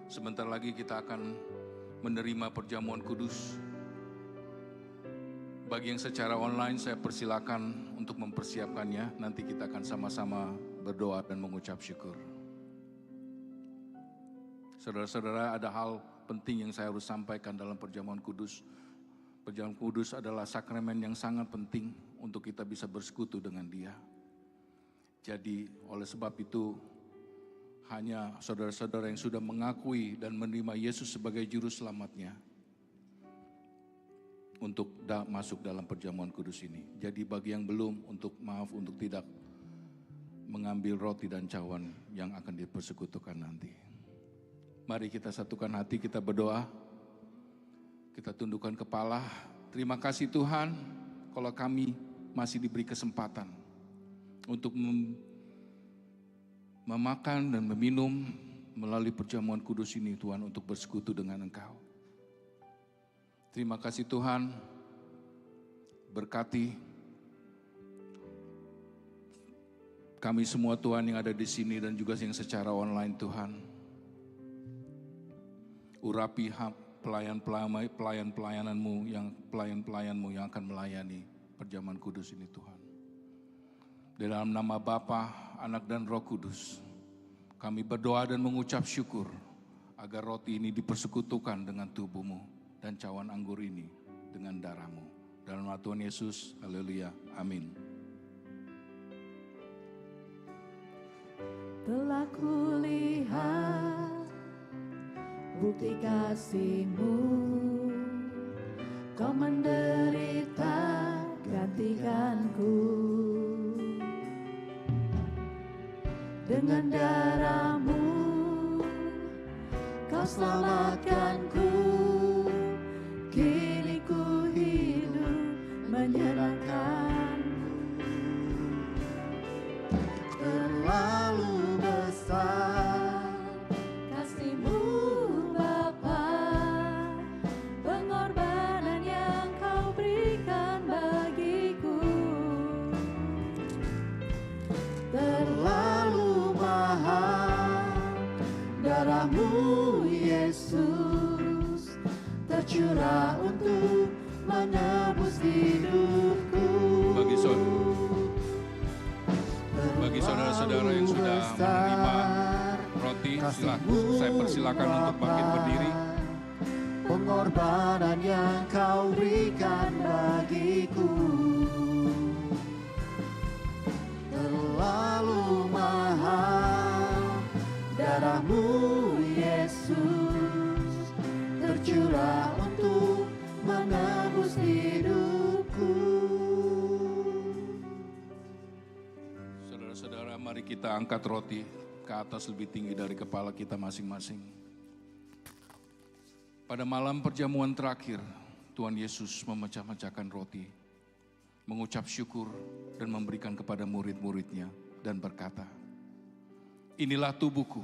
sebentar lagi kita akan menerima perjamuan kudus. Bagi yang secara online saya persilakan untuk mempersiapkannya. Nanti kita akan sama-sama berdoa dan mengucap syukur. Saudara-saudara, ada hal penting yang saya harus sampaikan dalam perjamuan kudus. Perjamuan kudus adalah sakramen yang sangat penting untuk kita bisa bersekutu dengan Dia. Jadi oleh sebab itu hanya saudara-saudara yang sudah mengakui dan menerima Yesus sebagai juru selamatnya untuk masuk dalam perjamuan kudus ini. Jadi bagi yang belum, untuk tidak mengambil roti dan cawan yang akan dipersekutukan nanti. Mari kita satukan hati, kita berdoa. Kita tundukkan kepala. Terima kasih Tuhan kalau kami masih diberi kesempatan untuk memakan dan meminum melalui perjamuan kudus ini Tuhan, untuk bersekutu dengan Engkau. Terima kasih Tuhan, berkati kami semua Tuhan yang ada di sini dan juga yang secara online Tuhan. Urapi pelayan-pelayananmu yang akan melayani perjamuan kudus ini Tuhan. Di dalam nama Bapa, Anak dan Roh Kudus, kami berdoa dan mengucap syukur agar roti ini dipersekutukan dengan tubuh-Mu dan cawan anggur ini dengan darah-Mu. Dalam nama Tuhan Yesus, haleluya, amin. Telah kulihat bukti kasih-Mu, Kau menderita gantikanku. Dengan darah-Mu Kau selamatkanku. Kini ku hidup menyenangkan-Mu. Terlalu besar kasih-Mu Bapa, pengorbanan yang Kau berikan bagiku. Terlalu mahal darah-Mu Yesus, tercurah untuk menebus hidupku. Bagi saudara-saudara yang sudah menerima roti, saya persilakan untuk bangkit berdiri. Pengorbanan yang Kau berikan bagiku. Terlalu mahal darah-Mu Yesus, Mari kita angkat roti ke atas lebih tinggi dari kepala kita masing-masing. Pada malam perjamuan terakhir, Tuhan Yesus memecah-mecahkan roti, mengucap syukur dan memberikan kepada murid-muridnya dan berkata, "Inilah tubuhku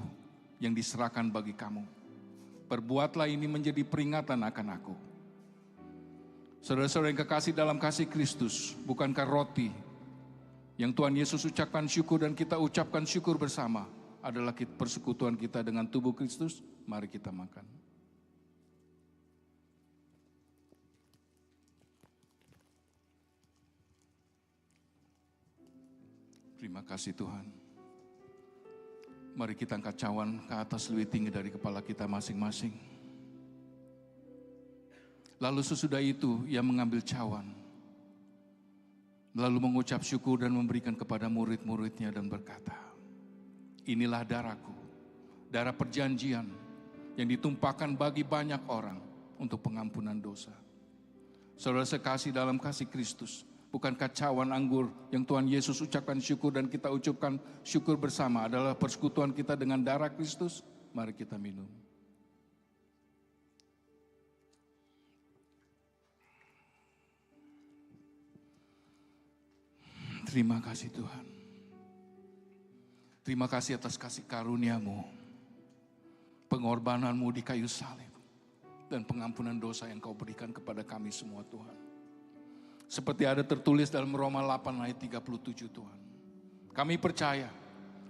yang diserahkan bagi kamu. Perbuatlah ini menjadi peringatan akan aku." Saudara-saudara yang kekasih dalam kasih Kristus, bukankah roti yang Tuhan Yesus ucapkan syukur dan kita ucapkan syukur bersama adalah persekutuan kita dengan tubuh Kristus? Mari kita makan. Terima kasih Tuhan. Mari kita angkat cawan ke atas lebih tinggi dari kepala kita masing-masing. Lalu sesudah itu ia mengambil cawan, lalu mengucap syukur dan memberikan kepada murid-muridnya dan berkata, "Inilah darahku, darah perjanjian yang ditumpahkan bagi banyak orang untuk pengampunan dosa." Saudara sekasih dalam kasih Kristus, bukankah cawan anggur yang Tuhan Yesus ucapkan syukur dan kita ucapkan syukur bersama adalah persekutuan kita dengan darah Kristus? Mari kita minum. Terima kasih Tuhan. Terima kasih atas kasih karunia-Mu, pengorbanan-Mu di kayu salib, dan pengampunan dosa yang Kau berikan kepada kami semua Tuhan. Seperti ada tertulis dalam Roma 8 ayat 37 Tuhan. Kami percaya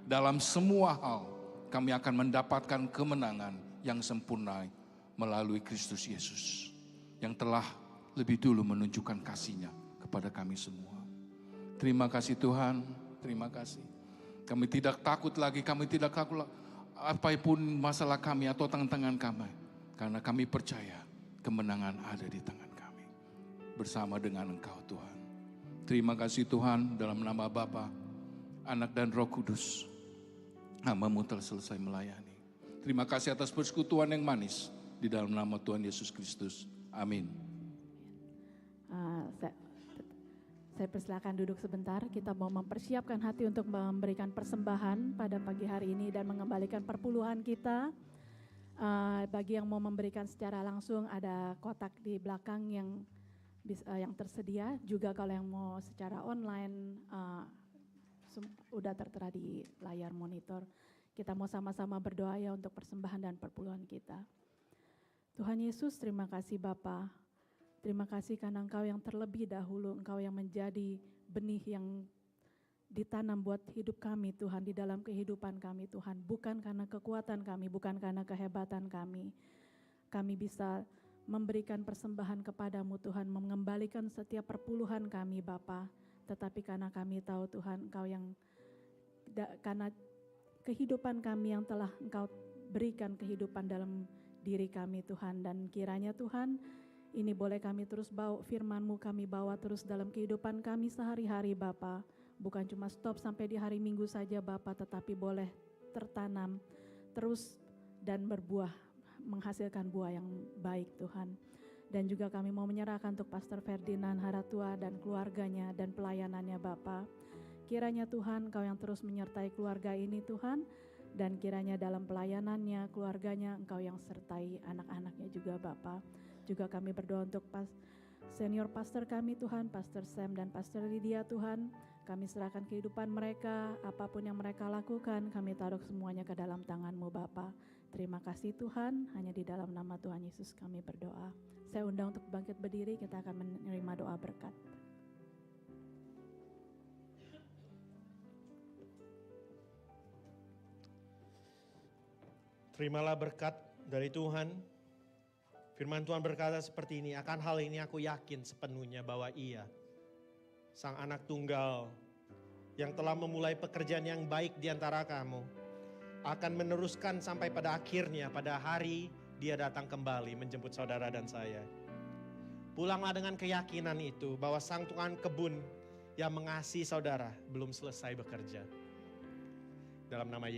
dalam semua hal kami akan mendapatkan kemenangan yang sempurna melalui Kristus Yesus, yang telah lebih dulu menunjukkan kasih-Nya kepada kami semua. Terima kasih Tuhan, terima kasih. Kami tidak takut lagi, kami tidak takut apapun masalah kami atau tantangan kami. Karena kami percaya kemenangan ada di tangan kami. Bersama dengan Engkau Tuhan. Terima kasih Tuhan, dalam nama Bapa, Anak dan Roh Kudus. Hamba-Mu telah selesai melayani. Terima kasih atas persekutuan yang manis di dalam nama Tuhan Yesus Kristus. Amin. Saya persilakan duduk sebentar, kita mau mempersiapkan hati untuk memberikan persembahan pada pagi hari ini dan mengembalikan perpuluhan kita. Bagi yang mau memberikan secara langsung ada kotak di belakang yang tersedia. Juga kalau yang mau secara online udah tertera di layar monitor. Kita mau sama-sama berdoa ya untuk persembahan dan perpuluhan kita. Tuhan Yesus, terima kasih Bapa. Terima kasih karena Engkau yang terlebih dahulu, Engkau yang menjadi benih yang ditanam buat hidup kami Tuhan, di dalam kehidupan kami Tuhan. Bukan karena kekuatan kami, bukan karena kehebatan kami. Kami bisa memberikan persembahan kepadamu Tuhan, mengembalikan setiap perpuluhan kami Bapa. Tetapi karena kami tahu Tuhan, Engkau yang, karena kehidupan kami yang telah Engkau berikan kehidupan dalam diri kami Tuhan. Dan kiranya Tuhan, ini boleh kami terus bawa firman-Mu, kami bawa terus dalam kehidupan kami sehari-hari Bapa. Bukan cuma stop sampai di hari Minggu saja Bapa, tetapi boleh tertanam terus dan berbuah, menghasilkan buah yang baik Tuhan. Dan juga kami mau menyerahkan untuk Pastor Ferdinand Haratua dan keluarganya dan pelayanannya Bapa. Kiranya Tuhan Engkau yang terus menyertai keluarga ini Tuhan. Dan kiranya dalam pelayanannya, keluarganya Engkau yang sertai anak-anaknya juga Bapa. Juga kami berdoa untuk senior pastor kami Tuhan, Pastor Sam dan Pastor Lydia Tuhan. Kami serahkan kehidupan mereka, apapun yang mereka lakukan, kami taruh semuanya ke dalam tangan-Mu Bapa. Terima kasih Tuhan, hanya di dalam nama Tuhan Yesus kami berdoa. Saya undang untuk bangkit berdiri, kita akan menerima doa berkat. Terimalah berkat dari Tuhan. Firman Tuhan berkata seperti ini, akan hal ini aku yakin sepenuhnya bahwa Ia, Sang Anak Tunggal yang telah memulai pekerjaan yang baik di antara kamu, akan meneruskan sampai pada akhirnya, pada hari Dia datang kembali menjemput saudara dan saya. Pulanglah dengan keyakinan itu bahwa Sang Tuhan kebun yang mengasihi saudara belum selesai bekerja. Dalam nama Yesus.